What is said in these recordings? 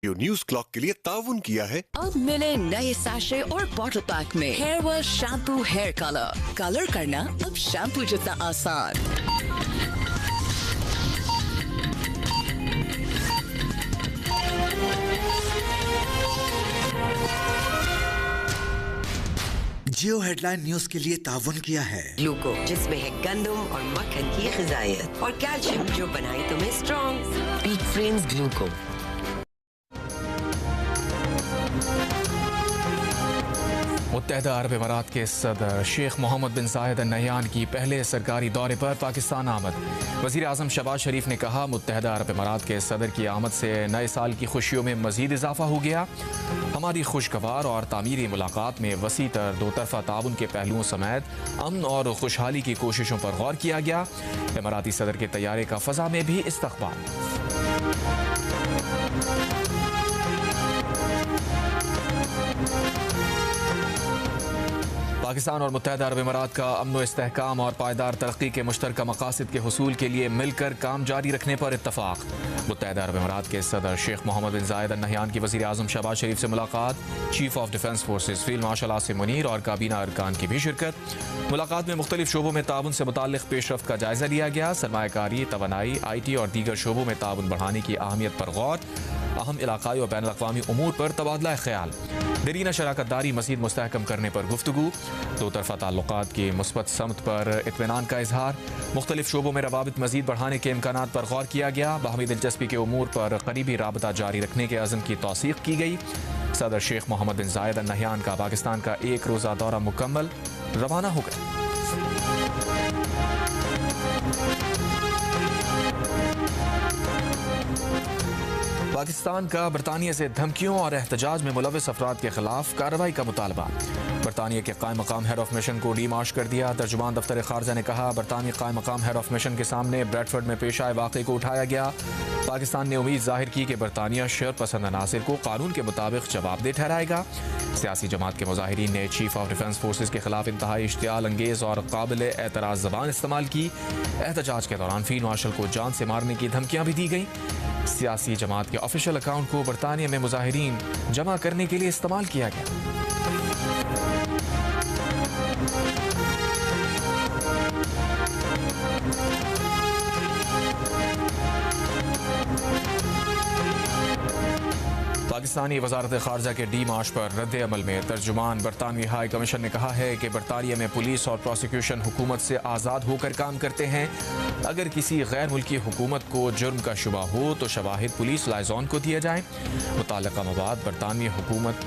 News clock के लिए ताउन किया है। अब मिले नए सैशे और बॉटल पैक में hair wash shampoo hair colour करना अब शैम्पू जितना आसान। जियो हेडलाइन न्यूज के लिए ताउन किया है ग्लूको, जिसमें है गंदम और मक्खन की ग़िज़ायत, और कैल्शियम जो बनाए तुम्हें स्ट्रॉन्ग। Peak friends ग्लूको। मुत्तहदा अरब अमारात के सदर शेख मोहम्मद बिन जायद अल नहयान की पहले सरकारी दौरे पर पाकिस्तान आमद। वज़ीर आज़म शहबाज शरीफ ने कहा, मुत्तहदा अरब अमारात के सदर की आमद से नए साल की खुशियों में मज़ीद इजाफा हो गया। हमारी खुशगवार और तामीरी मुलाकात में वसी तर दो तरफ़ा ताउन के पहलुओं समेत अमन और खुशहाली की कोशिशों पर गौर किया गया। इमाराती सदर के तैयारे का फ़ज़ा में भी इस्तक़बाल। पाकिस्तान और मुत्तहदा अरब अमारात का अमन व इस्तेहकाम और पायदार तरक्की के मुश्तरका मकासद के हुसूल के लिए मिलकर काम जारी रखने पर इत्तफाक। मुत्तहदा अरब अमारात के सदर शेख मोहम्मद बिन जायद अल नहयान की वज़ीर आज़म शहबाज शरीफ से मुलाकात, chief of defence forces field marshal Asim Munir और काबीना अरकान की भी शिरकत। मुलाकात में मुख्तलिफ शोबों में ताउन से मुताल्लिक़ पेशरफ्त का जायजा लिया गया। सरमायाकारी, तवानाई, IT और दीगर शोबों में ताउन बढ़ाने की अहमियत पर गौर। अहम इलाकाई और बैन अक़वामी उमूर पर तबादला ख्याल। दरीना शराकतदारी मज़ीद मुस्तहकम करने पर गुफ्तगू। दो तरफ़ा ताल्लुकात की मुस्बत समत पर इत्मीनान का इजहार। मुख्तलिफ शोबों में रवाबित मज़ीद बढ़ाने के इम्कानात पर गौर किया गया। बाहमी दिलचस्पी के उमूर पर करीबी राबता जारी रखने के अज़म की तौसीक़ की गई। सदर शेख मोहम्मद बिन जायद अल नहयान का पाकिस्तान का एक रोज़ा दौरा मुकम्मल, रवाना हो गया। पाकिस्तान का बरतानिया से धमकियों और एहतजाज में मुलविस अफराद के खिलाफ कार्रवाई का मुतालबा। बरतानिया के कायम मकाम हेड ऑफ मिशन को डीमार्श कर दिया। तर्जुमान दफ्तर खारजा ने कहा, बरतानिया कायम मकाम हेड ऑफ मिशन के सामने ब्रेडफर्ड में पेश आए वाक़े को उठाया गया। पाकिस्तान ने उम्मीद जाहिर की कि बरतानिया शर पसंद अनासिर को कानून के मुताबिक जवाबदेह ठहराएगा। सियासी जमात के मुजाहिरीन ने चीफ ऑफ डिफेंस फोर्सेज के खिलाफ इंतहाई इश्तियाल अंगेज और काबिल एतराज़ ज़बान इस्तेमाल की। एहतजाज के दौरान फील्ड मार्शल को जान से मारने की धमकियाँ भी दी गईं। सियासी जमात के ऑफिशियल अकाउंट को बरतानिया में मुजाहिरीन जमा करने के लिए इस्तेमाल किया गया। पाकिस्तानी वजारत खारजा के डी मार्च पर रद्द अमल में तर्जुमान बरतानवी हाई कमीशन ने कहा है कि बरतानिया में पुलिस और प्रोसिक्यूशन हुकूमत से आज़ाद होकर काम करते हैं। अगर किसी गैर मुल्की हुकूमत को जुर्म का शुबा हो तो शवाहिद पुलिस लाइजॉन को दिए जाएं। मुताल्लिका मवाद बरतानवी हुकूमत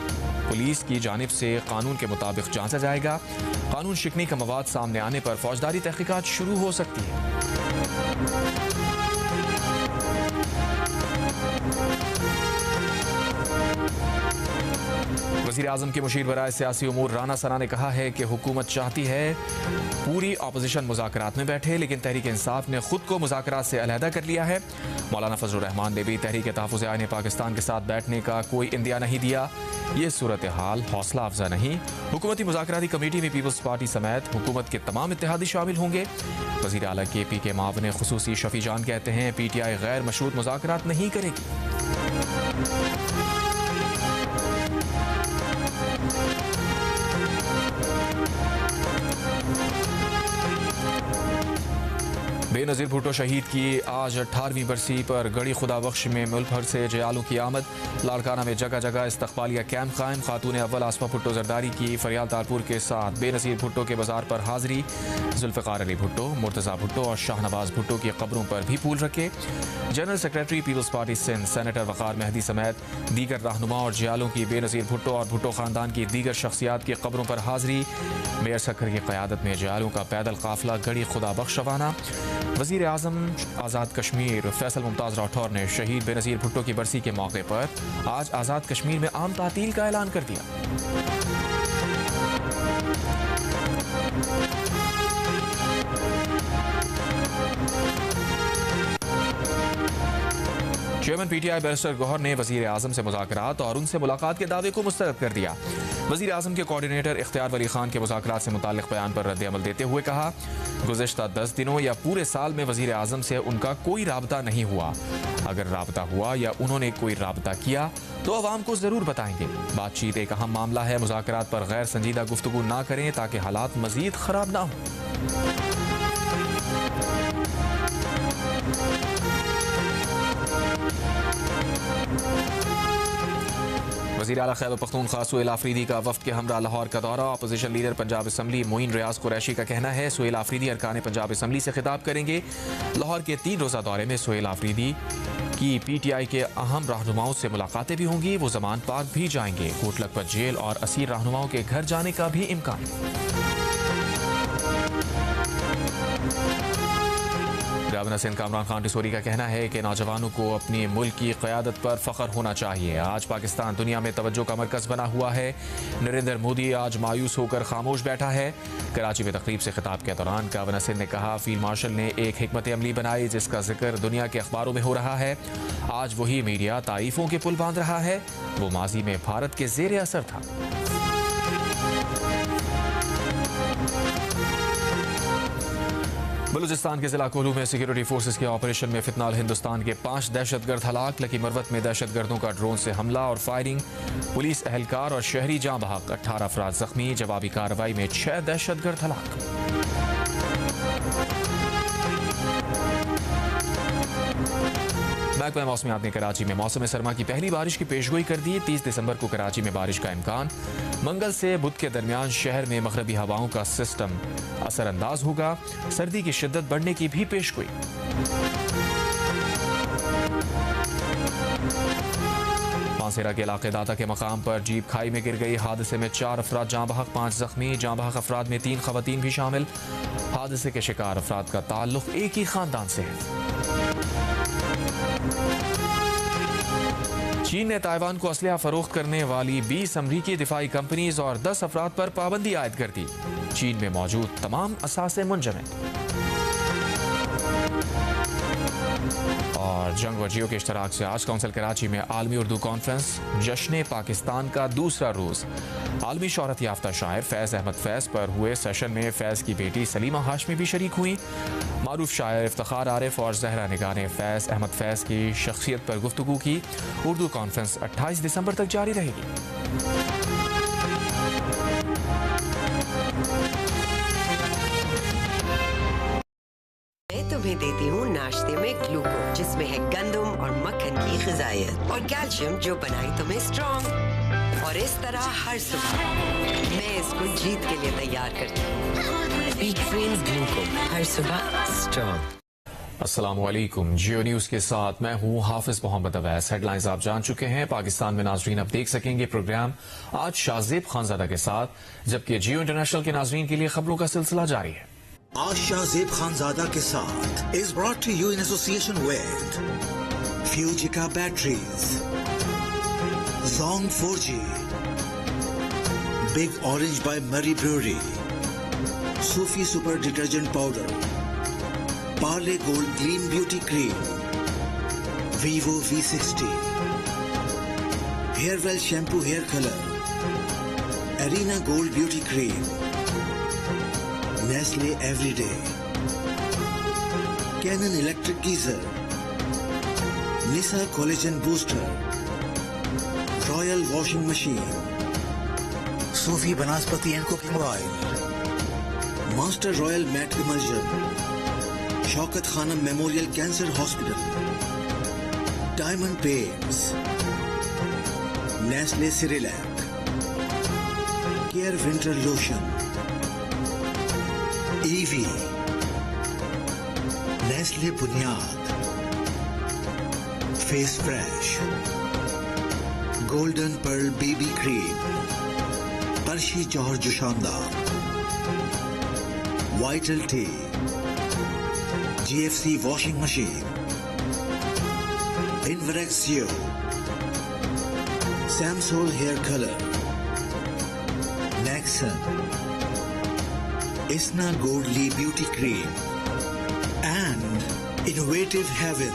पुलिस की जानिब से कानून के मुताबिक जांचा जाएगा। कानून शिकनी का मवाद सामने आने पर फौजदारी तहकीकात शुरू हो सकती है। वज़ीर आज़म के मुशीर बराए सियासी उमूर राना सना ने कहा है कि हुकूमत चाहती है पूरी अपोजिशन मुज़ाकरात में बैठे, लेकिन तहरीक इंसाफ ने खुद को मुज़ाकरात से अलहदा कर लिया है। मौलाना फजलुर रहमान ने भी तहरीक तहफ़्फ़ुज़ आईन पाकिस्तान के साथ बैठने का कोई इंदिया नहीं दिया। ये सूरत हाल हौसला अफजा नहीं। हुकूमती मुज़ाकराती कमेटी में पीपल्स पार्टी समेत हुकूमत के तमाम इत्तेहादी शामिल होंगे। वज़ीर आला KP के मावन खुसूसी शफी जान कहते हैं, PTI गैर मशरूत मुज़ाकरात नहीं करेगी। बेनज़ीर भुट्टो शहीद की आज 18वीं बरसी पर गड़ी खुदा बख्श में मुल्क भर से जयालों की आमद। लाड़काना में जगह जगह इस्तक़बालिया कैंप कायम। खातून अव्वल आसमा भुट्टो जरदारी की फरियाल तारपुर के साथ बेनज़ीर भुट्टो के बाजार पर हाजिरी। जुल्फ़िकार अली भुट्टो, मुर्तज़ा भुट्टो और शाहनवाज भुट्टो की कब्रों पर भी फूल रखे। General secretary Peoples Party Sindh senator Waqar Mehdi समेत दीगर रहनुमा और जयालों की बेनज़ीर भुट्टो और भुट्टो ख़ानदान की दीगर शख्सियात की कब्रों पर हाजिरी। मेयर सखर की क़यादत में जयालों का पैदल काफ़िला गड़ी खुदा बख्श रवाना। वज़ीर आज़म आज़ाद कश्मीर फैसल मुमताज़ राठौर ने शहीद बेनज़ीर भुट्टो की बरसी के मौके पर आज आज़ाद कश्मीर में आम तातील का ऐलान कर दिया। चेयरमैन PTI बैरिस्टर गौहर ने वज़ीर आज़म से मुज़ाकरात और उनसे मुलाकात के दावे को मुस्तरद कर दिया। वज़ीर आज़म के कोऑर्डिनेटर इख्तियार वली खान के मुज़ाकरात से मुताल्लिक़ बयान पर रद्द अमल देते हुए कहा, गुज़िश्ता 10 दिनों या पूरे साल में वज़ीर आज़म से उनका कोई राबता नहीं हुआ। अगर राबता हुआ या उन्होंने कोई राबता किया तो अवाम को जरूर बताएंगे। बातचीत एक अहम मामला है, मुज़ाकरात पर गैर संजीदा गुफ्तगू ना करें ताकि हालात मजीद खराब ना हो। वज़ीर आला खैबर पख्तूनख्वा सुहेल आफरीदी का वफ्द के हमरा लाहौर का दौरा। Opposition leader Punjab assembly Moin Riaz Qureshi का कहना है सुहेल आफरीदी अरकान पंजाब असम्बली से खिताब करेंगे। लाहौर के 3 रोज़ा दौरे में सुहेल आफरीदी की PTI के अहम रहनुमाओं से मुलाकातें भी होंगी। वो ज़मान पार्क भी जाएंगे। कोट लखपत जेल और असीर रहनुमाओं के घर जाने का भी इम्कान। गवर्नर सिंध कामरान खान टिसोरी का कहना है कि नौजवानों को अपनी मुल्क की क़यादत पर फ़ख्र होना चाहिए। आज पाकिस्तान दुनिया में तवज्जो का मरकज़ बना हुआ है। नरेंद्र मोदी आज मायूस होकर खामोश बैठा है। कराची में तकरीब से खिताब के दौरान गवर्नर सिंध ने कहा फील्ड मार्शल ने एक हिकमत अमली बनाई जिसका जिक्र दुनिया के अखबारों में हो रहा है। आज वही मीडिया तारीफों के पुल बांध रहा है। वो माजी में भारत के ज़ेर असर था। बलूचिस्तान के जिला कोलू में सिक्योरिटी फोर्सेस के ऑपरेशन में फितनाल हिंदुस्तान के 5 दहशतगर्द हलाक। लकी मरवत में दहशतगर्दों का ड्रोन से हमला और फायरिंग, पुलिस एहलकार और शहरी जाँ बहक। 18 अफराद जख्मी। जवाबी कार्रवाई में 6 दहशतगर्द हलाक। महकमा मौसमियात ने कराची में मौसम सरमा की पहली बारिश की पेशगोई कर दी। 30 दिसंबर को कराची में बारिश का इम्कान। मंगल से बुध के दरमियान शहर में मगरबी हवाओं का सिस्टम असरअंदाज होगा। सर्दी की शिद्दत बढ़ने की भी पेशगोई। मानसेरा के इलाके दाता के मकाम पर जीप खाई में गिर गई। हादसे में 4 अफराद जाँ बहक, 5 जख्मी। जाँ बहक अफराद में 3 खवातीन भी शामिल। हादसे के शिकार अफराद का ताल्लुक एक ही खानदान से है। चीन ने ताइवान को असलहा फरोख्त करने वाली 20 अमरीकी दिफाई कंपनीज और 10 अफराद पर पाबंदी आयद कर दी। चीन में मौजूद तमाम असासे मुंजमद। और जंग वजियों के इश्तराक से आज कौंसिल कराची में आलमी उर्दू कॉन्फ्रेंस। जश्न पाकिस्तान का दूसरा रोज। आलमी शोहरत याफ्ता शायर फैज़ अहमद फैज़ पर हुए सेशन में फैज़ की बेटी सलीमा हाशमी भी शरीक हुई। मारूफ शायर इफ्तिखार आरिफ और जहरा निगाह ने फैज़ अहमद फैज़ की शख्सियत पर गुफ्तगू की। उर्दू कॉन्फ्रेंस 28 दिसंबर तक जारी रहेगी। मैं तुम्हें देती हूँ नाश्ते में ग्लूकोज जिसमें है गंदम और मक्खन की ग़िज़ायत और कैल्शियम जो बनाई तुम्हें स्ट्रॉन्ग। और इस तरह हर सुबह मैं इसको जीत के लिए तैयार करती हूँ। बीट फ्रेंड्स ग्लूको, हर सुबह स्ट्रॉन्ग। अस्सलामुअलैकुम। जियो न्यूज के साथ मैं हूँ हाफिज मोहम्मद अवैस। हेडलाइंस आप जान चुके हैं। पाकिस्तान में नाजरीन अब देख सकेंगे प्रोग्राम आज शाहजेब खानजादा के साथ, जबकि जियो इंटरनेशनल के नाजरीन के लिए खबरों का सिलसिला जारी है। आज शाहजेब खानजादा के साथ is brought to you in association with Fujica Batteries, Zong 4G, Big Orange by Murray Brewery, Sufi Super Detergent Powder, Parle Gold Clean Beauty Cream, Vivo V60, Hairwell Shampoo Hair Color, Arena Gold Beauty Cream, Nestle Everyday, Canon Electric Geyser, Nisa Collagen Booster, Royal Washing Machine, Sufi Banaspati and Cooking Oil, Master Royal Mat Emulsion, Shaukat Khanam Memorial Cancer Hospital, Diamond Paints, Nestle Cerelac, Care Winter Lotion, Evie, Nestle Bunyad, Face Fresh, Golden Pearl BB Cream, Parshi Johar Jushanda, Vital Tea, GFC Washing Machine, Inverex Zio, Samsol Hair Color, Nexon, Isna Gold Lee Beauty Cream, and Innovative Heaven.